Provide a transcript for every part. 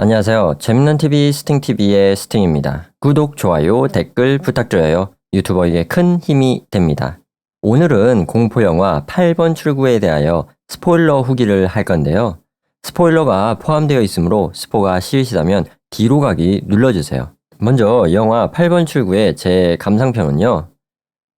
안녕하세요. 재밌는 TV 스팅TV의 스팅입니다. 구독, 좋아요, 댓글 부탁드려요. 유튜버에게 큰 힘이 됩니다. 오늘은 공포영화 8번 출구에 대하여 스포일러 후기를 할 건데요. 스포일러가 포함되어 있으므로 스포가 싫으시다면 뒤로 가기 눌러주세요. 먼저 영화 8번 출구의 제 감상평은요.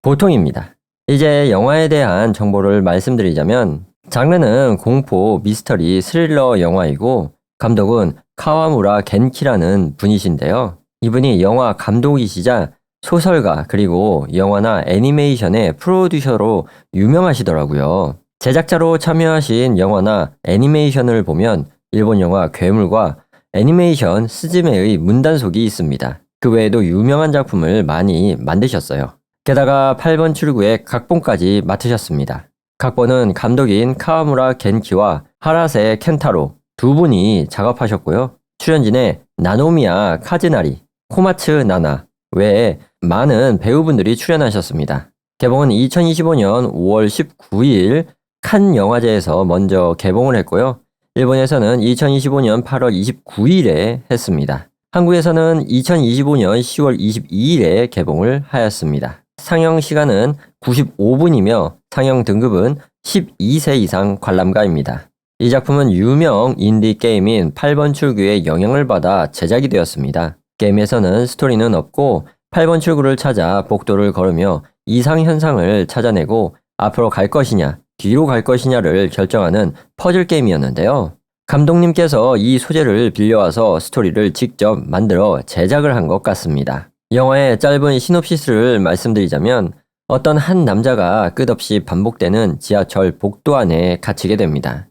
보통입니다. 이제 영화에 대한 정보를 말씀드리자면 장르는 공포, 미스터리, 스릴러 영화이고 감독은 카와무라 겐키라는 분이신데요. 이분이 영화 감독이시자 소설가 그리고 영화나 애니메이션의 프로듀서로 유명하시더라고요. 제작자로 참여하신 영화나 애니메이션을 보면 일본 영화 괴물과 애니메이션 스즈메의 문단속이 있습니다. 그 외에도 유명한 작품을 많이 만드셨어요. 게다가 8번 출구의 각본까지 맡으셨습니다. 각본은 감독인 카와무라 겐키와 하라세 켄타로 두 분이 작업하셨고요. 출연진에 나노미야 카즈나리, 코마츠 나나 외에 많은 배우분들이 출연하셨습니다. 개봉은 2025년 5월 19일 칸 영화제에서 먼저 개봉을 했고요. 일본에서는 2025년 8월 29일에 했습니다. 한국에서는 2025년 10월 22일에 개봉을 하였습니다. 상영 시간은 95분이며 상영 등급은 12세 이상 관람가입니다. 이 작품은 유명 인디 게임인 8번 출구의 영향을 받아 제작이 되었습니다. 게임에서는 스토리는 없고 8번 출구를 찾아 복도를 걸으며 이상현상을 찾아내고 앞으로 갈 것이냐, 뒤로 갈 것이냐를 결정하는 퍼즐 게임이었는데요. 감독님께서 이 소재를 빌려와서 스토리를 직접 만들어 제작을 한 것 같습니다. 영화의 짧은 시놉시스를 말씀드리자면 어떤 한 남자가 끝없이 반복되는 지하철 복도 안에 갇히게 됩니다.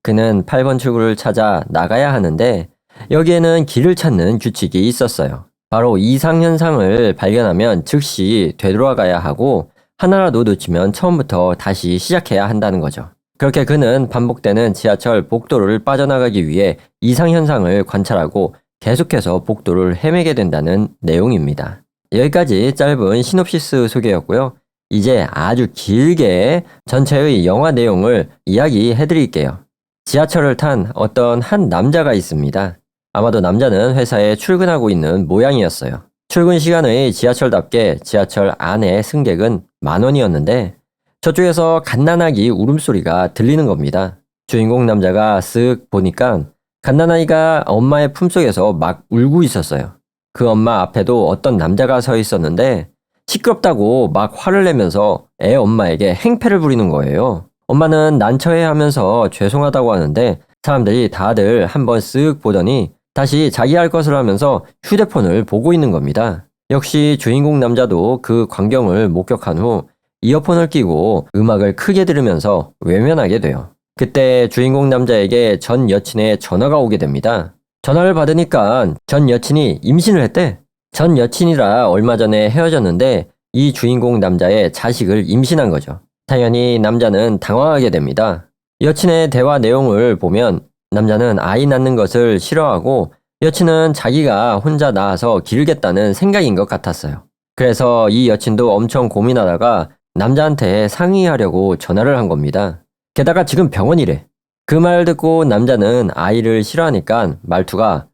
그는 8번 출구를 찾아 나가야 하는데 여기에는 길을 찾는 규칙이 있었어요. 바로 이상현상을 발견하면 즉시 되돌아가야 하고 하나라도 놓치면 처음부터 다시 시작해야 한다는 거죠. 그렇게 그는 반복되는 지하철 복도를 빠져나가기 위해 이상현상을 관찰하고 계속해서 복도를 헤매게 된다는 내용입니다. 여기까지 짧은 시놉시스 소개였고요. 이제 아주 길게 전체의 영화 내용을 이야기해 드릴게요. 지하철을 탄 어떤 한 남자가 있습니다. 아마도 남자는 회사에 출근하고 있는 모양이었어요. 출근 시간의 지하철답게 지하철 안의 승객은 10,000원이었는데 저쪽에서 갓난아기 울음소리가 들리는 겁니다. 주인공 남자가 쓱 보니까 갓난아이가 엄마의 품속에서 막 울고 있었어요. 그 엄마 앞에도 어떤 남자가 서 있었는데 시끄럽다고 막 화를 내면서 애 엄마에게 행패를 부리는 거예요. 엄마는 난처해하면서 죄송하다고 하는데 사람들이 다들 한번 쓱 보더니 다시 자기 할 것을 하면서 휴대폰을 보고 있는 겁니다. 역시 주인공 남자도 그 광경을 목격한 후 이어폰을 끼고 음악을 크게 들으면서 외면하게 돼요. 그때 주인공 남자에게 전 여친의 전화가 오게 됩니다. 전화를 받으니까 전 여친이 임신을 했대. 전 여친이라 얼마 전에 헤어졌는데 이 주인공 남자의 자식을 임신한 거죠. 당연히 남자는 당황하게 됩니다. 여친의 대화 내용을 보면 남자는 아이 낳는 것을 싫어하고 여친은 자기가 혼자 낳아서 기르겠다는 생각인 것 같았어요. 그래서 이 여친도 엄청 고민하다가 남자한테 상의하려고 전화를 한 겁니다. 게다가 지금 병원이래. 그 말 듣고 남자는 아이를 싫어하니까 말투가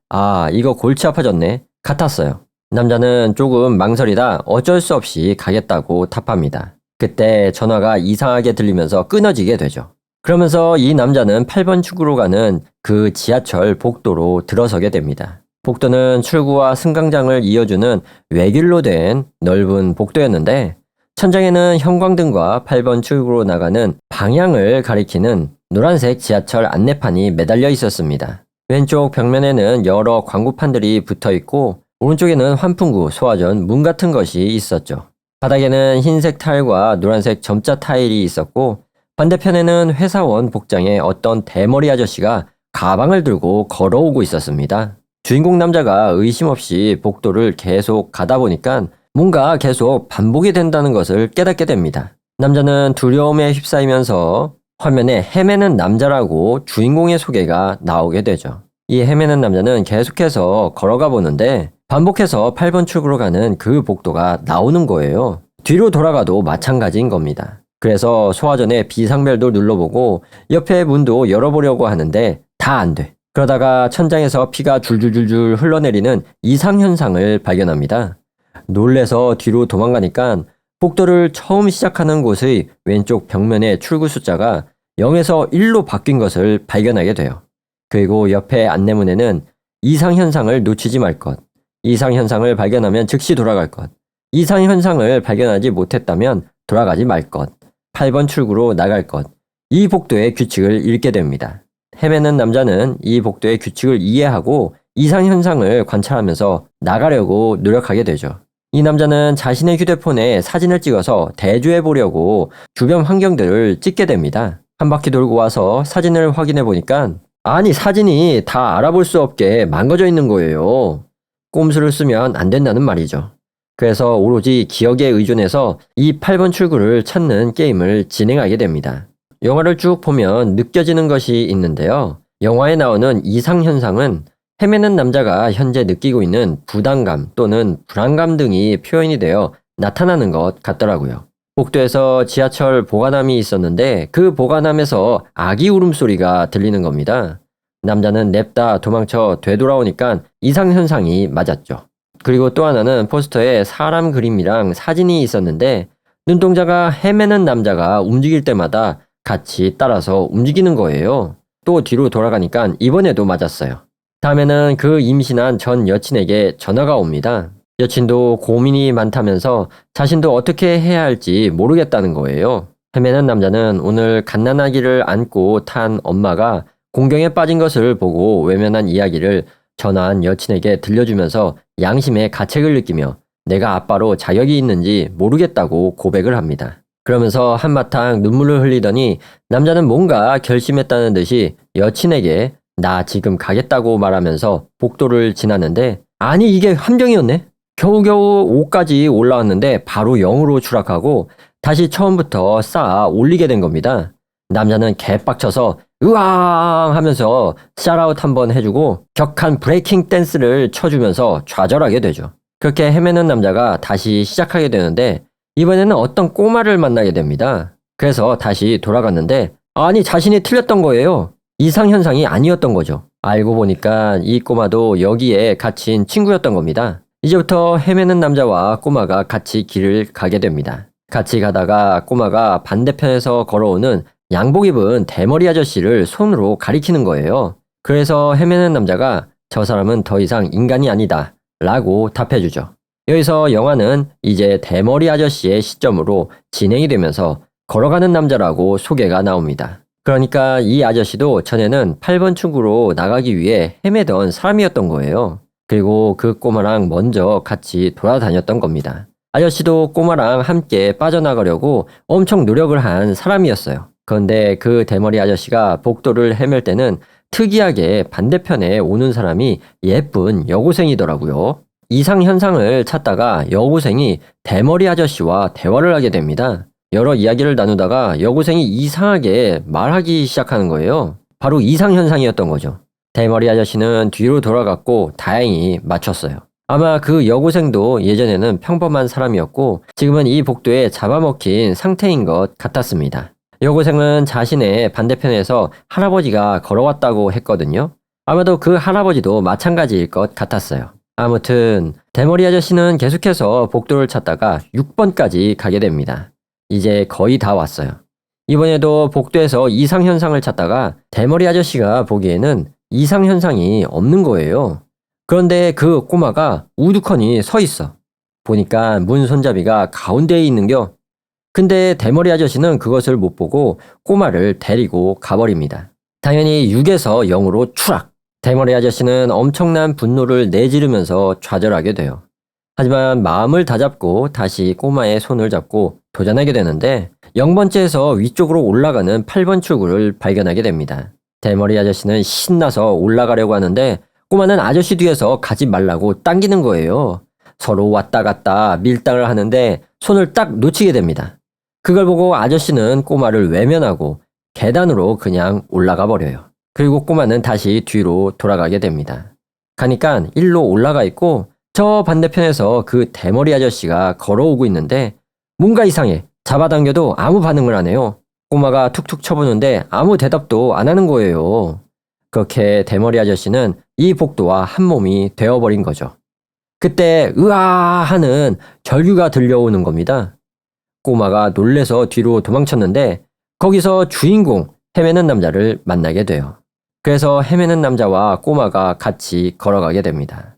이거 골치 아파졌네 같았어요. 남자는 조금 망설이다 어쩔 수 없이 가겠다고 답합니다. 그때 전화가 이상하게 들리면서 끊어지게 되죠. 그러면서 이 남자는 8번 출구로 가는 그 지하철 복도로 들어서게 됩니다. 복도는 출구와 승강장을 이어주는 외길로 된 넓은 복도였는데 천장에는 형광등과 8번 출구로 나가는 방향을 가리키는 노란색 지하철 안내판이 매달려 있었습니다. 왼쪽 벽면에는 여러 광고판들이 붙어 있고 오른쪽에는 환풍구, 소화전, 문 같은 것이 있었죠. 바닥에는 흰색 타일과 노란색 점자 타일이 있었고 반대편에는 회사원 복장의 어떤 대머리 아저씨가 가방을 들고 걸어오고 있었습니다. 주인공 남자가 의심 없이 복도를 계속 가다 보니까 뭔가 계속 반복이 된다는 것을 깨닫게 됩니다. 남자는 두려움에 휩싸이면서 화면에 헤매는 남자라고 주인공의 소개가 나오게 되죠. 이 헤매는 남자는 계속해서 걸어가 보는데 반복해서 8번 출구로 가는 그 복도가 나오는 거예요. 뒤로 돌아가도 마찬가지인 겁니다. 그래서 소화전에 비상벨도 눌러보고 옆에 문도 열어보려고 하는데 다 안 돼. 그러다가 천장에서 피가 줄줄줄줄 흘러내리는 이상현상을 발견합니다. 놀래서 뒤로 도망가니까 복도를 처음 시작하는 곳의 왼쪽 벽면의 출구 숫자가 0에서 1로 바뀐 것을 발견하게 돼요. 그리고 옆에 안내문에는 이상현상을 놓치지 말 것, 이상현상을 발견하면 즉시 돌아갈 것, 이상현상을 발견하지 못했다면 돌아가지 말 것, 8번 출구로 나갈 것, 이 복도의 규칙을 읽게 됩니다. 헤매는 남자는 이 복도의 규칙을 이해하고 이상현상을 관찰하면서 나가려고 노력하게 되죠. 이 남자는 자신의 휴대폰에 사진을 찍어서 대조해 보려고 주변 환경들을 찍게 됩니다. 한 바퀴 돌고 와서 사진을 확인해 보니까 아니 사진이 다 알아볼 수 없게 망가져 있는 거예요. 꼼수를 쓰면 안 된다는 말이죠. 그래서 오로지 기억에 의존해서 이 8번 출구를 찾는 게임을 진행하게 됩니다. 영화를 쭉 보면 느껴지는 것이 있는데요. 영화에 나오는 이상현상은 헤매는 남자가 현재 느끼고 있는 부담감 또는 불안감 등이 표현이 되어 나타나는 것 같더라고요. 복도에서 지하철 보관함이 있었는데 그 보관함에서 아기 울음소리가 들리는 겁니다. 남자는 냅다 도망쳐 되돌아오니까 이상현상이 맞았죠. 그리고 또 하나는 포스터에 사람 그림이랑 사진이 있었는데 눈동자가 헤매는 남자가 움직일 때마다 같이 따라서 움직이는 거예요. 또 뒤로 돌아가니까 이번에도 맞았어요. 다음에는 그 임신한 전 여친에게 전화가 옵니다. 여친도 고민이 많다면서 자신도 어떻게 해야 할지 모르겠다는 거예요. 헤매는 남자는 오늘 갓난아기를 안고 탄 엄마가 공경에 빠진 것을 보고 외면한 이야기를 전화한 여친에게 들려주면서 양심의 가책을 느끼며 내가 아빠로 자격이 있는지 모르겠다고 고백을 합니다. 그러면서 한바탕 눈물을 흘리더니 남자는 뭔가 결심했다는 듯이 여친에게 나 지금 가겠다고 말하면서 복도를 지나는데 아니 이게 함정이었네? 겨우겨우 5까지 올라왔는데 바로 0으로 추락하고 다시 처음부터 쌓아 올리게 된 겁니다. 남자는 개빡쳐서 으앙 하면서 샤라웃 한번 해주고 격한 브레이킹 댄스를 쳐주면서 좌절하게 되죠. 그렇게 헤매는 남자가 다시 시작하게 되는데 이번에는 어떤 꼬마를 만나게 됩니다. 그래서 다시 돌아갔는데 아니 자신이 틀렸던 거예요. 이상현상이 아니었던 거죠. 알고 보니까 이 꼬마도 여기에 갇힌 친구였던 겁니다. 이제부터 헤매는 남자와 꼬마가 같이 길을 가게 됩니다. 같이 가다가 꼬마가 반대편에서 걸어오는 양복 입은 대머리 아저씨를 손으로 가리키는 거예요. 그래서 헤매는 남자가 저 사람은 더 이상 인간이 아니다 라고 답해주죠. 여기서 영화는 이제 대머리 아저씨의 시점으로 진행이 되면서 걸어가는 남자라고 소개가 나옵니다. 그러니까 이 아저씨도 전에는 8번 출구로 나가기 위해 헤매던 사람이었던 거예요. 그리고 그 꼬마랑 먼저 같이 돌아다녔던 겁니다. 아저씨도 꼬마랑 함께 빠져나가려고 엄청 노력을 한 사람이었어요. 그런데 그 대머리 아저씨가 복도를 헤맬 때는 특이하게 반대편에 오는 사람이 예쁜 여고생이더라고요. 이상현상을 찾다가 여고생이 대머리 아저씨와 대화를 하게 됩니다. 여러 이야기를 나누다가 여고생이 이상하게 말하기 시작하는 거예요. 바로 이상현상이었던 거죠. 대머리 아저씨는 뒤로 돌아갔고 다행히 맞췄어요. 아마 그 여고생도 예전에는 평범한 사람이었고 지금은 이 복도에 잡아먹힌 상태인 것 같았습니다. 여고생은 자신의 반대편에서 할아버지가 걸어왔다고 했거든요. 아마도 그 할아버지도 마찬가지일 것 같았어요. 아무튼 대머리 아저씨는 계속해서 복도를 찾다가 6번까지 가게 됩니다. 이제 거의 다 왔어요. 이번에도 복도에서 이상현상을 찾다가 대머리 아저씨가 보기에는 이상현상이 없는 거예요. 그런데 그 꼬마가 우두커니 서 있어. 보니까 문 손잡이가 가운데에 있는겨. 근데 대머리 아저씨는 그것을 못 보고 꼬마를 데리고 가버립니다. 당연히 6에서 0으로 추락. 대머리 아저씨는 엄청난 분노를 내지르면서 좌절하게 돼요. 하지만 마음을 다잡고 다시 꼬마의 손을 잡고 도전하게 되는데 0번째에서 위쪽으로 올라가는 8번 출구를 발견하게 됩니다. 대머리 아저씨는 신나서 올라가려고 하는데 꼬마는 아저씨 뒤에서 가지 말라고 당기는 거예요. 서로 왔다 갔다 밀당을 하는데 손을 딱 놓치게 됩니다. 그걸 보고 아저씨는 꼬마를 외면하고 계단으로 그냥 올라가 버려요. 그리고 꼬마는 다시 뒤로 돌아가게 됩니다. 가니까 1로 올라가 있고 저 반대편에서 그 대머리 아저씨가 걸어오고 있는데 뭔가 이상해. 잡아당겨도 아무 반응을 안 해요. 꼬마가 툭툭 쳐보는데 아무 대답도 안 하는 거예요. 그렇게 대머리 아저씨는 이 복도와 한 몸이 되어버린 거죠. 그때 으아 하는 절규가 들려오는 겁니다. 꼬마가 놀래서 뒤로 도망쳤는데 거기서 주인공 헤매는 남자를 만나게 돼요. 그래서 헤매는 남자와 꼬마가 같이 걸어가게 됩니다.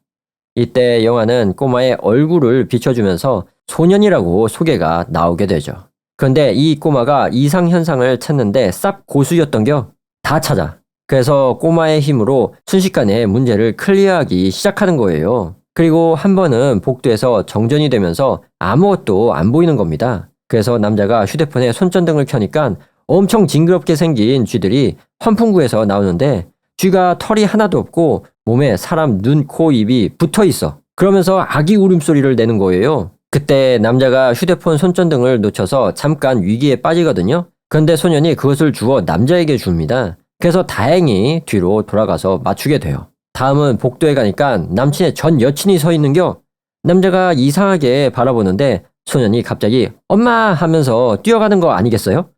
이때 영화는 꼬마의 얼굴을 비춰주면서 소년이라고 소개가 나오게 되죠. 그런데 이 꼬마가 이상 현상을 찾는데 쌉 고수였던겨 다 찾아. 그래서 꼬마의 힘으로 순식간에 문제를 클리어하기 시작하는 거예요. 그리고 한 번은 복도에서 정전이 되면서 아무것도 안 보이는 겁니다. 그래서 남자가 휴대폰에 손전등을 켜니까 엄청 징그럽게 생긴 쥐들이 환풍구에서 나오는데 쥐가 털이 하나도 없고 몸에 사람 눈, 코, 입이 붙어 있어. 그러면서 아기 울음소리를 내는 거예요. 그때 남자가 휴대폰 손전등을 놓쳐서 잠깐 위기에 빠지거든요. 그런데 소년이 그것을 주워 남자에게 줍니다. 그래서 다행히 뒤로 돌아가서 맞추게 돼요. 다음은 복도에 가니까 남친의 전 여친이 서 있는겨. 남자가 이상하게 바라보는데 소년이 갑자기 엄마 하면서 뛰어가는 거 아니겠어요?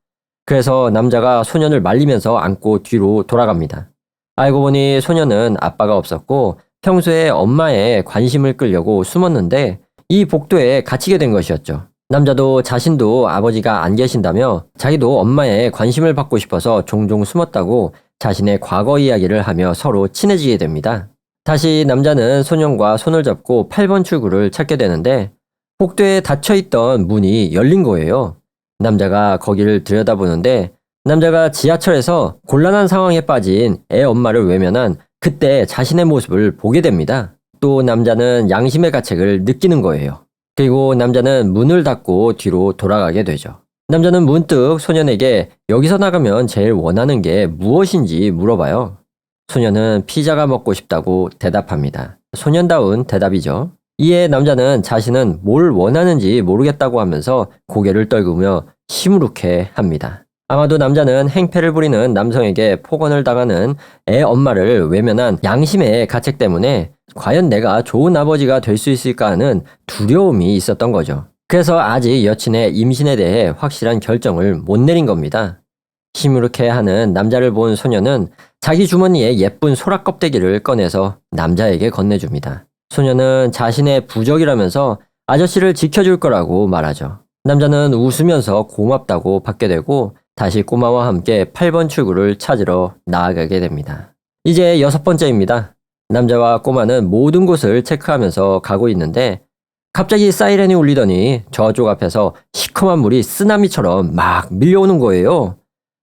그래서 남자가 소년을 말리면서 안고 뒤로 돌아갑니다. 알고 보니 소년은 아빠가 없었고 평소에 엄마의 관심을 끌려고 숨었는데 이 복도에 갇히게 된 것이었죠. 남자도 자신도 아버지가 안 계신다며 자기도 엄마의 관심을 받고 싶어서 종종 숨었다고 자신의 과거 이야기를 하며 서로 친해지게 됩니다. 다시 남자는 소년과 손을 잡고 8번 출구를 찾게 되는데 복도에 닫혀있던 문이 열린 거예요. 남자가 거기를 들여다보는데 남자가 지하철에서 곤란한 상황에 빠진 애 엄마를 외면한 그때 자신의 모습을 보게 됩니다. 또 남자는 양심의 가책을 느끼는 거예요. 그리고 남자는 문을 닫고 뒤로 돌아가게 되죠. 남자는 문득 소년에게 여기서 나가면 제일 원하는 게 무엇인지 물어봐요. 소년은 피자가 먹고 싶다고 대답합니다. 소년다운 대답이죠. 이에 남자는 자신은 뭘 원하는지 모르겠다고 하면서 고개를 떨구며 시무룩해 합니다. 아마도 남자는 행패를 부리는 남성에게 폭언을 당하는 애 엄마를 외면한 양심의 가책 때문에 과연 내가 좋은 아버지가 될 수 있을까 하는 두려움이 있었던 거죠. 그래서 아직 여친의 임신에 대해 확실한 결정을 못 내린 겁니다. 시무룩해 하는 남자를 본 소녀는 자기 주머니에 예쁜 소라 껍데기를 꺼내서 남자에게 건네줍니다. 소녀는 자신의 부적이라면서 아저씨를 지켜줄 거라고 말하죠. 남자는 웃으면서 고맙다고 받게 되고 다시 꼬마와 함께 8번 출구를 찾으러 나아가게 됩니다. 이제 6번째입니다. 남자와 꼬마는 모든 곳을 체크하면서 가고 있는데 갑자기 사이렌이 울리더니 저쪽 앞에서 시커먼 물이 쓰나미처럼 막 밀려오는 거예요.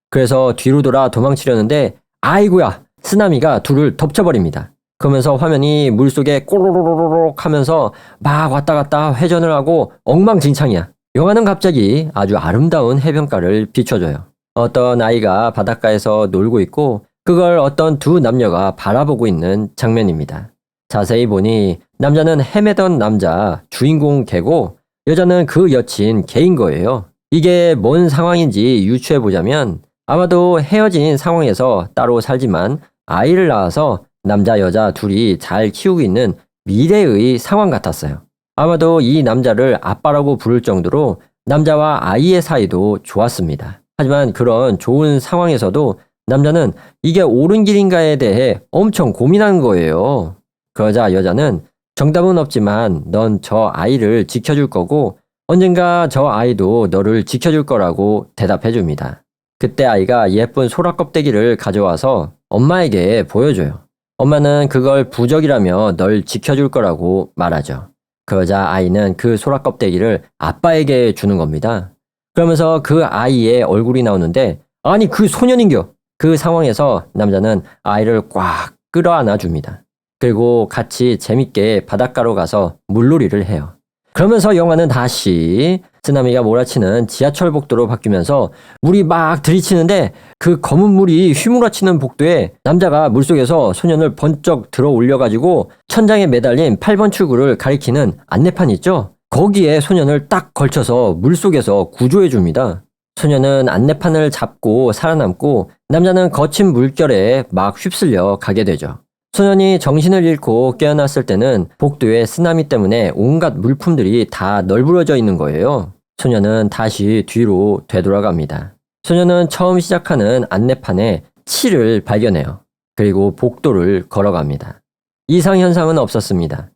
그래서 뒤로 돌아 도망치려는데 아이고야, 쓰나미가 둘을 덮쳐버립니다. 그러면서 화면이 물속에 꼬로로로록 하면서 막 왔다 갔다 회전을 하고 엉망진창이야. 영화는 갑자기 아주 아름다운 해변가를 비춰줘요. 어떤 아이가 바닷가에서 놀고 있고 그걸 어떤 두 남녀가 바라보고 있는 장면입니다. 자세히 보니 남자는 헤매던 남자 주인공 개고 여자는 그 여친 개인 거예요. 이게 뭔 상황인지 유추해보자면 아마도 헤어진 상황에서 따로 살지만 아이를 낳아서 남자 여자 둘이 잘 키우고 있는 미래의 상황 같았어요. 아마도 이 남자를 아빠라고 부를 정도로 남자와 아이의 사이도 좋았습니다. 하지만 그런 좋은 상황에서도 남자는 이게 옳은 길인가에 대해 엄청 고민하는 거예요. 그러자 여자는 정답은 없지만 넌 저 아이를 지켜줄 거고 언젠가 저 아이도 너를 지켜줄 거라고 대답해 줍니다. 그때 아이가 예쁜 소라 껍데기를 가져와서 엄마에게 보여줘요. 엄마는 그걸 부적이라며 널 지켜줄 거라고 말하죠. 그러자 아이는 그 소라 껍데기를 아빠에게 주는 겁니다. 그러면서 그 아이의 얼굴이 나오는데 아니 그 소년인겨. 그 상황에서 남자는 아이를 꽉 끌어안아 줍니다. 그리고 같이 재밌게 바닷가로 가서 물놀이를 해요. 그러면서 영화는 다시 쓰나미가 몰아치는 지하철 복도로 바뀌면서 물이 막 들이치는데 그 검은 물이 휘몰아치는 복도에 남자가 물속에서 소년을 번쩍 들어 올려가지고 천장에 매달린 8번 출구를 가리키는 안내판 있죠? 거기에 소년을 딱 걸쳐서 물속에서 구조해 줍니다. 소년은 안내판을 잡고 살아남고 남자는 거친 물결에 막 휩쓸려 가게 되죠. 소년이 정신을 잃고 깨어났을 때는 복도에 쓰나미 때문에 온갖 물품들이 다 널브러져 있는 거예요. 소년은 다시 뒤로 되돌아갑니다. 소년은 처음 시작하는 안내판에 7을 발견해요. 그리고 복도를 걸어갑니다. 이상현상은 없었습니다.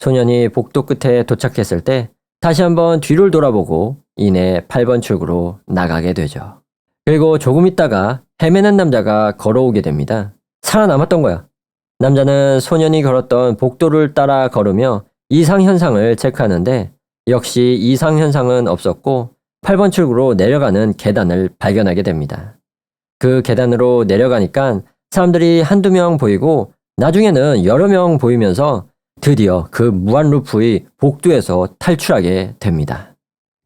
소년이 복도 끝에 도착했을 때 다시 한번 뒤를 돌아보고 이내 8번 출구로 나가게 되죠. 그리고 조금 있다가 헤매는 남자가 걸어오게 됩니다. 살아남았던 거야. 남자는 소년이 걸었던 복도를 따라 걸으며 이상현상을 체크하는데 역시 이상현상은 없었고 8번 출구로 내려가는 계단을 발견하게 됩니다. 그 계단으로 내려가니까 사람들이 한두 명 보이고 나중에는 여러 명 보이면서 드디어 그 무한 루프의 복도에서 탈출하게 됩니다.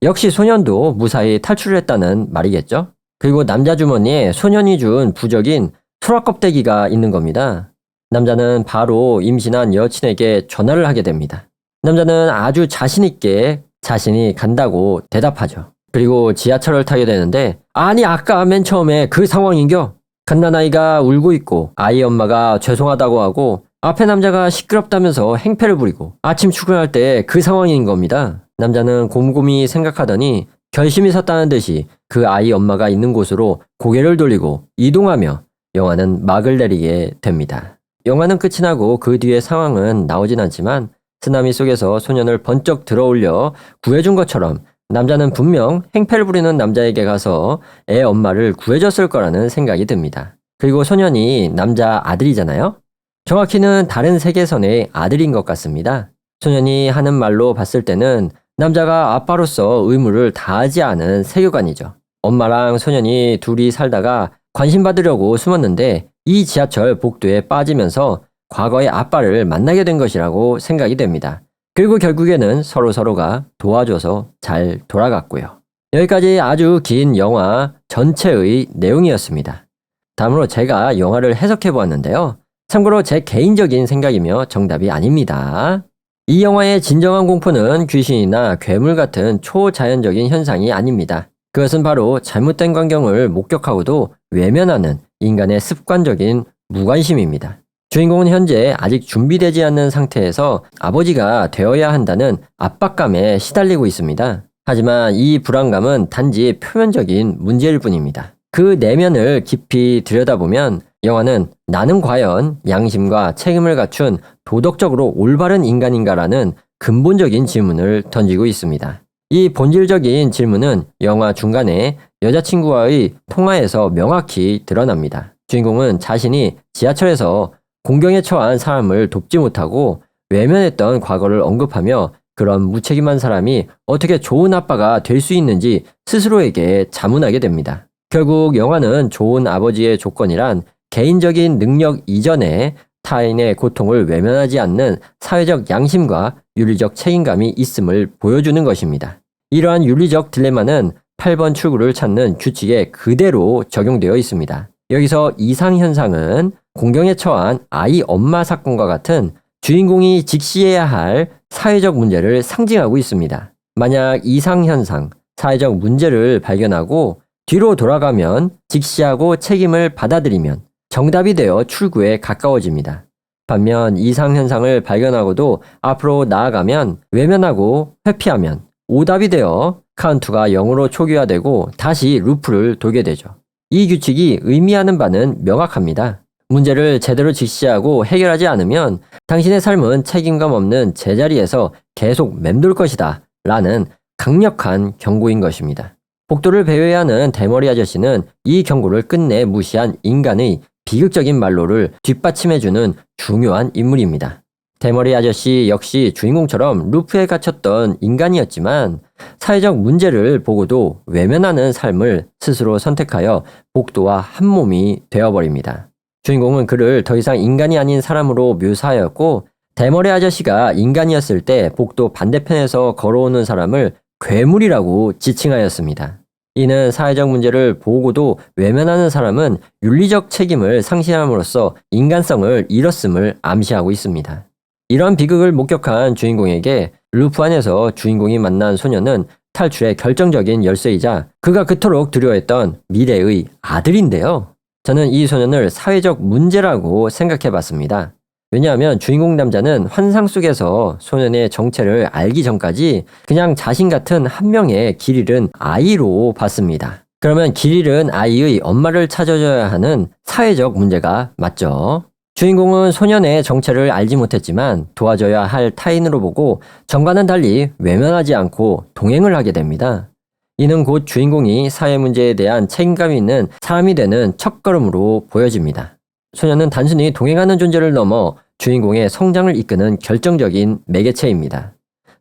역시 소년도 무사히 탈출을 했다는 말이겠죠? 그리고 남자 주머니에 소년이 준 부적인 소라껍데기가 있는 겁니다. 남자는 바로 임신한 여친에게 전화를 하게 됩니다. 남자는 아주 자신있게 자신이 간다고 대답하죠. 그리고 지하철을 타게 되는데 아니 아까 맨 처음에 그 상황인겨? 갓난아이가 울고 있고 아이 엄마가 죄송하다고 하고 앞에 남자가 시끄럽다면서 행패를 부리고 아침 출근할 때 그 상황인 겁니다. 남자는 곰곰이 생각하더니 결심이 섰다는 듯이 그 아이 엄마가 있는 곳으로 고개를 돌리고 이동하며 영화는 막을 내리게 됩니다. 영화는 끝이 나고 그 뒤의 상황은 나오진 않지만 쓰나미 속에서 소년을 번쩍 들어올려 구해준 것처럼 남자는 분명 행패를 부리는 남자에게 가서 애 엄마를 구해줬을 거라는 생각이 듭니다. 그리고 소년이 남자 아들이잖아요? 정확히는 다른 세계선의 아들인 것 같습니다. 소년이 하는 말로 봤을 때는 남자가 아빠로서 의무를 다하지 않은 세계관이죠. 엄마랑 소년이 둘이 살다가 관심받으려고 숨었는데 이 지하철 복도에 빠지면서 과거의 아빠를 만나게 된 것이라고 생각이 됩니다. 그리고 결국에는 서로가 도와줘서 잘 돌아갔고요. 여기까지 아주 긴 영화 전체의 내용이었습니다. 다음으로 제가 영화를 해석해 보았는데요. 참고로 제 개인적인 생각이며 정답이 아닙니다. 이 영화의 진정한 공포는 귀신이나 괴물 같은 초자연적인 현상이 아닙니다. 그것은 바로 잘못된 광경을 목격하고도 외면하는 인간의 습관적인 무관심입니다. 주인공은 현재 아직 준비되지 않는 상태에서 아버지가 되어야 한다는 압박감에 시달리고 있습니다. 하지만 이 불안감은 단지 표면적인 문제일 뿐입니다. 그 내면을 깊이 들여다보면 영화는 나는 과연 양심과 책임을 갖춘 도덕적으로 올바른 인간인가라는 근본적인 질문을 던지고 있습니다. 이 본질적인 질문은 영화 중간에 여자친구와의 통화에서 명확히 드러납니다. 주인공은 자신이 지하철에서 공경에 처한 사람을 돕지 못하고 외면했던 과거를 언급하며 그런 무책임한 사람이 어떻게 좋은 아빠가 될 수 있는지 스스로에게 자문하게 됩니다. 결국 영화는 좋은 아버지의 조건이란 개인적인 능력 이전에 타인의 고통을 외면하지 않는 사회적 양심과 윤리적 책임감이 있음을 보여주는 것입니다. 이러한 윤리적 딜레마는 8번 출구를 찾는 규칙에 그대로 적용되어 있습니다. 여기서 이상현상은 공경에 처한 아이 엄마 사건과 같은 주인공이 직시해야 할 사회적 문제를 상징하고 있습니다. 만약 이상현상, 사회적 문제를 발견하고 뒤로 돌아가면 직시하고 책임을 받아들이면 정답이 되어 출구에 가까워집니다. 반면 이상현상을 발견하고도 앞으로 나아가면 외면하고 회피하면 오답이 되어 카운트가 0으로 초기화되고 다시 루프를 돌게 되죠. 이 규칙이 의미하는 바는 명확합니다. 문제를 제대로 직시하고 해결하지 않으면 당신의 삶은 책임감 없는 제자리에서 계속 맴돌 것이다 라는 강력한 경고인 것입니다. 복도를 배회해야 하는 대머리 아저씨는 이 경고를 끝내 무시한 인간의 비극적인 말로를 뒷받침해주는 중요한 인물입니다. 대머리 아저씨 역시 주인공처럼 루프에 갇혔던 인간이었지만 사회적 문제를 보고도 외면하는 삶을 스스로 선택하여 복도와 한 몸이 되어버립니다. 주인공은 그를 더 이상 인간이 아닌 사람으로 묘사하였고 대머리 아저씨가 인간이었을 때 복도 반대편에서 걸어오는 사람을 괴물이라고 지칭하였습니다. 이는 사회적 문제를 보고도 외면하는 사람은 윤리적 책임을 상실함으로써 인간성을 잃었음을 암시하고 있습니다. 이런 비극을 목격한 주인공에게 루프 안에서 주인공이 만난 소녀는 탈출의 결정적인 열쇠이자 그가 그토록 두려워했던 미래의 아들인데요. 저는 이 소년을 사회적 문제라고 생각해 봤습니다. 왜냐하면 주인공 남자는 환상 속에서 소년의 정체를 알기 전까지 그냥 자신 같은 한 명의 길 잃은 아이로 봤습니다. 그러면 길 잃은 아이의 엄마를 찾아줘야 하는 사회적 문제가 맞죠. 주인공은 소년의 정체를 알지 못했지만 도와줘야 할 타인으로 보고 전과는 달리 외면하지 않고 동행을 하게 됩니다. 이는 곧 주인공이 사회 문제에 대한 책임감이 있는 사람이 되는 첫걸음으로 보여집니다. 소년은 단순히 동행하는 존재를 넘어 주인공의 성장을 이끄는 결정적인 매개체입니다.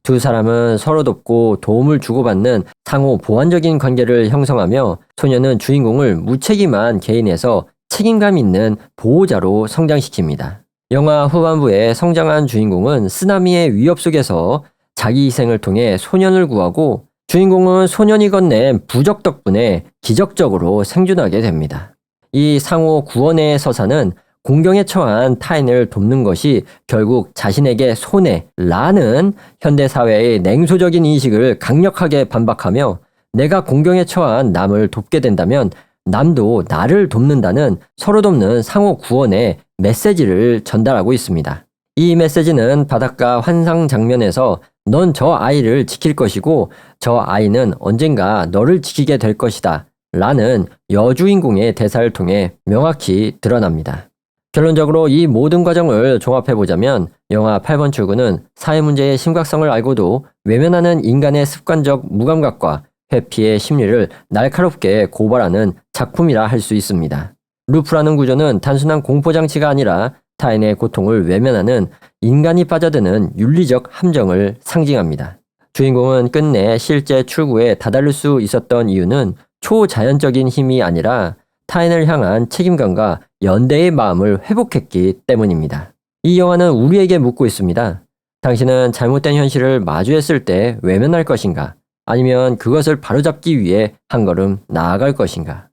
두 사람은 서로 돕고 도움을 주고받는 상호 보완적인 관계를 형성하며 소년은 주인공을 무책임한 개인에서 책임감 있는 보호자로 성장시킵니다. 영화 후반부에 성장한 주인공은 쓰나미의 위협 속에서 자기 희생을 통해 소년을 구하고 주인공은 소년이 건넨 부적 덕분에 기적적으로 생존하게 됩니다. 이 상호 구원의 서사는 공경에 처한 타인을 돕는 것이 결국 자신에게 손해라는 현대사회의 냉소적인 인식을 강력하게 반박하며 내가 공경에 처한 남을 돕게 된다면 남도 나를 돕는다는 서로 돕는 상호 구원의 메시지를 전달하고 있습니다. 이 메시지는 바닷가 환상 장면에서 넌 저 아이를 지킬 것이고 저 아이는 언젠가 너를 지키게 될 것이다 라는 여주인공의 대사를 통해 명확히 드러납니다. 결론적으로 이 모든 과정을 종합해보자면 영화 8번 출구는 사회 문제의 심각성을 알고도 외면하는 인간의 습관적 무감각과 회피의 심리를 날카롭게 고발하는 작품이라 할 수 있습니다. 루프라는 구조는 단순한 공포장치가 아니라 타인의 고통을 외면하는 인간이 빠져드는 윤리적 함정을 상징합니다. 주인공은 끝내 실제 출구에 다다를 수 있었던 이유는 초자연적인 힘이 아니라 타인을 향한 책임감과 연대의 마음을 회복했기 때문입니다. 이 영화는 우리에게 묻고 있습니다. 당신은 잘못된 현실을 마주했을 때 외면할 것인가? 아니면 그것을 바로잡기 위해 한 걸음 나아갈 것인가?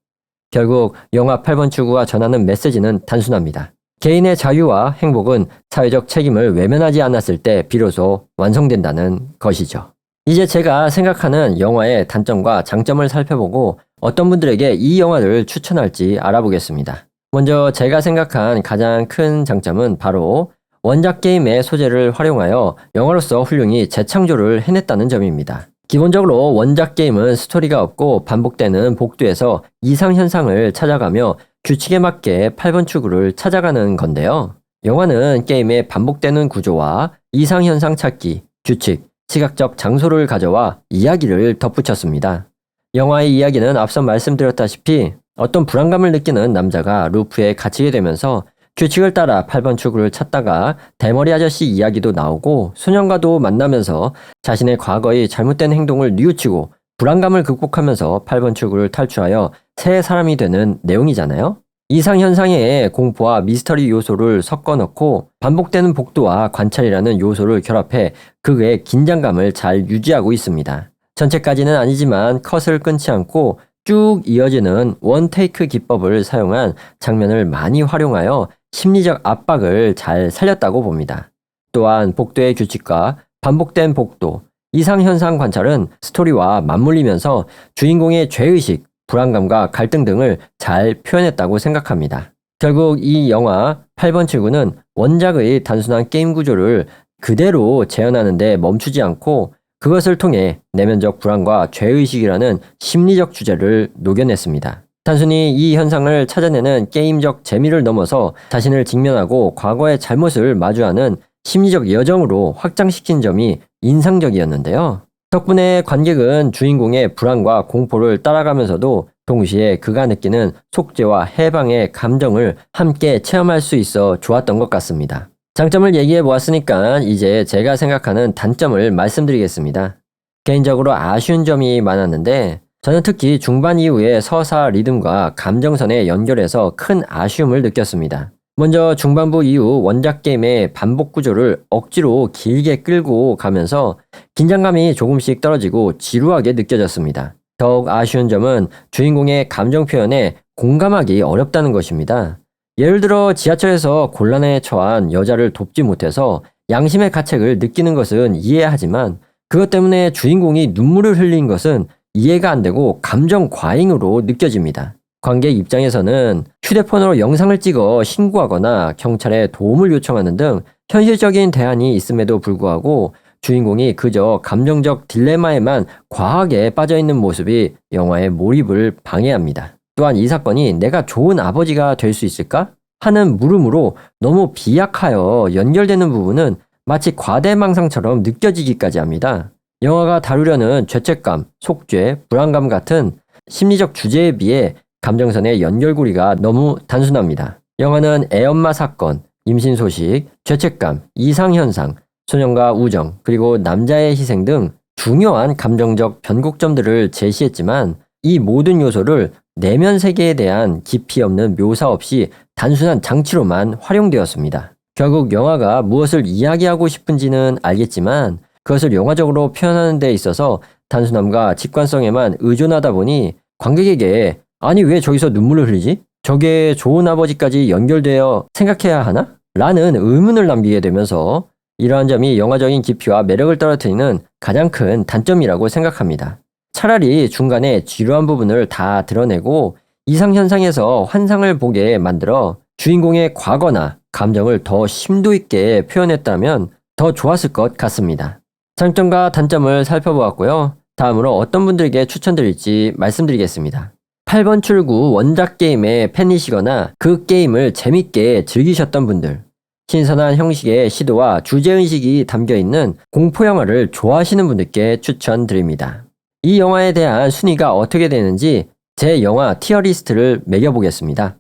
결국 영화 8번 출구가 전하는 메시지는 단순합니다. 개인의 자유와 행복은 사회적 책임을 외면하지 않았을 때 비로소 완성된다는 것이죠. 이제 제가 생각하는 영화의 단점과 장점을 살펴보고 어떤 분들에게 이 영화를 추천할지 알아보겠습니다. 먼저 제가 생각한 가장 큰 장점은 바로 원작 게임의 소재를 활용하여 영화로서 훌륭히 재창조를 해냈다는 점입니다. 기본적으로 원작 게임은 스토리가 없고 반복되는 복도에서 이상현상을 찾아가며 규칙에 맞게 8번 출구를 찾아가는 건데요. 영화는 게임의 반복되는 구조와 이상현상 찾기, 규칙, 시각적 장소를 가져와 이야기를 덧붙였습니다. 영화의 이야기는 앞서 말씀드렸다시피 어떤 불안감을 느끼는 남자가 루프에 갇히게 되면서 규칙을 따라 8번 출구를 찾다가 대머리 아저씨 이야기도 나오고 소년과도 만나면서 자신의 과거의 잘못된 행동을 뉘우치고 불안감을 극복하면서 8번 출구를 탈출하여 새 사람이 되는 내용이잖아요. 이상현상의 공포와 미스터리 요소를 섞어 넣고 반복되는 복도와 관찰이라는 요소를 결합해 극의 긴장감을 잘 유지하고 있습니다. 전체까지는 아니지만 컷을 끊지 않고 쭉 이어지는 원테이크 기법을 사용한 장면을 많이 활용하여 심리적 압박을 잘 살렸다고 봅니다. 또한 복도의 규칙과 반복된 복도, 이상현상 관찰은 스토리와 맞물리면서 주인공의 죄의식, 불안감과 갈등 등을 잘 표현했다고 생각합니다. 결국 이 영화 8번 출구는 원작의 단순한 게임 구조를 그대로 재현하는 데 멈추지 않고 그것을 통해 내면적 불안과 죄의식이라는 심리적 주제를 녹여냈습니다. 단순히 이 현상을 찾아내는 게임적 재미를 넘어서 자신을 직면하고 과거의 잘못을 마주하는 심리적 여정으로 확장시킨 점이 인상적이었는데요. 덕분에 관객은 주인공의 불안과 공포를 따라가면서도 동시에 그가 느끼는 속죄와 해방의 감정을 함께 체험할 수 있어 좋았던 것 같습니다. 장점을 얘기해 보았으니까 이제 제가 생각하는 단점을 말씀드리겠습니다. 개인적으로 아쉬운 점이 많았는데 저는 특히 중반 이후에 서사 리듬과 감정선에 연결해서 큰 아쉬움을 느꼈습니다. 먼저 중반부 이후 원작 게임의 반복 구조를 억지로 길게 끌고 가면서 긴장감이 조금씩 떨어지고 지루하게 느껴졌습니다. 더욱 아쉬운 점은 주인공의 감정 표현에 공감하기 어렵다는 것입니다. 예를 들어 지하철에서 곤란에 처한 여자를 돕지 못해서 양심의 가책을 느끼는 것은 이해하지만 그것 때문에 주인공이 눈물을 흘린 것은 이해가 안 되고 감정 과잉으로 느껴집니다. 관객 입장에서는 휴대폰으로 영상을 찍어 신고하거나 경찰에 도움을 요청하는 등 현실적인 대안이 있음에도 불구하고 주인공이 그저 감정적 딜레마에만 과하게 빠져있는 모습이 영화의 몰입을 방해합니다. 또한 이 사건이 내가 좋은 아버지가 될 수 있을까? 하는 물음으로 너무 비약하여 연결되는 부분은 마치 과대망상처럼 느껴지기까지 합니다. 영화가 다루려는 죄책감, 속죄, 불안감 같은 심리적 주제에 비해 감정선의 연결고리가 너무 단순합니다. 영화는 애엄마 사건, 임신 소식, 죄책감, 이상현상, 소년과 우정, 그리고 남자의 희생 등 중요한 감정적 변곡점들을 제시했지만 이 모든 요소를 내면 세계에 대한 깊이 없는 묘사 없이 단순한 장치로만 활용되었습니다. 결국 영화가 무엇을 이야기하고 싶은지는 알겠지만 그것을 영화적으로 표현하는 데 있어서 단순함과 직관성에만 의존하다 보니 관객에게 아니 왜 저기서 눈물을 흘리지? 저게 좋은 아버지까지 연결되어 생각해야 하나? 라는 의문을 남기게 되면서 이러한 점이 영화적인 깊이와 매력을 떨어뜨리는 가장 큰 단점이라고 생각합니다. 차라리 중간에 지루한 부분을 다 드러내고 이상현상에서 환상을 보게 만들어 주인공의 과거나 감정을 더 심도 있게 표현했다면 더 좋았을 것 같습니다. 장점과 단점을 살펴보았고요. 다음으로 어떤 분들에게 추천드릴지 말씀드리겠습니다. 8번 출구 원작 게임의 팬이시거나 그 게임을 재밌게 즐기셨던 분들, 신선한 형식의 시도와 주제의식이 담겨있는 공포영화를 좋아하시는 분들께 추천드립니다. 이 영화에 대한 순위가 어떻게 되는지 제 영화 티어리스트를 매겨보겠습니다.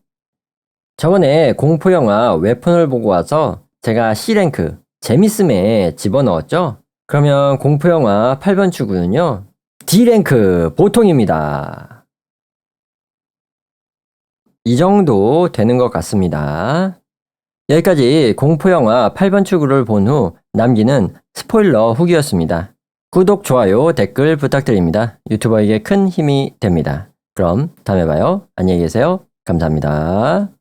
저번에 공포영화 웨폰을 보고 와서 제가 C랭크, 재밌음에 집어넣었죠? 그러면 공포영화 8번 출구는요, D랭크, 보통입니다. 이 정도 되는 것 같습니다. 여기까지 공포영화 8번 출구를 본 후 남기는 스포일러 후기였습니다. 구독, 좋아요, 댓글 부탁드립니다. 유튜버에게 큰 힘이 됩니다. 그럼 다음에 봐요. 안녕히 계세요. 감사합니다.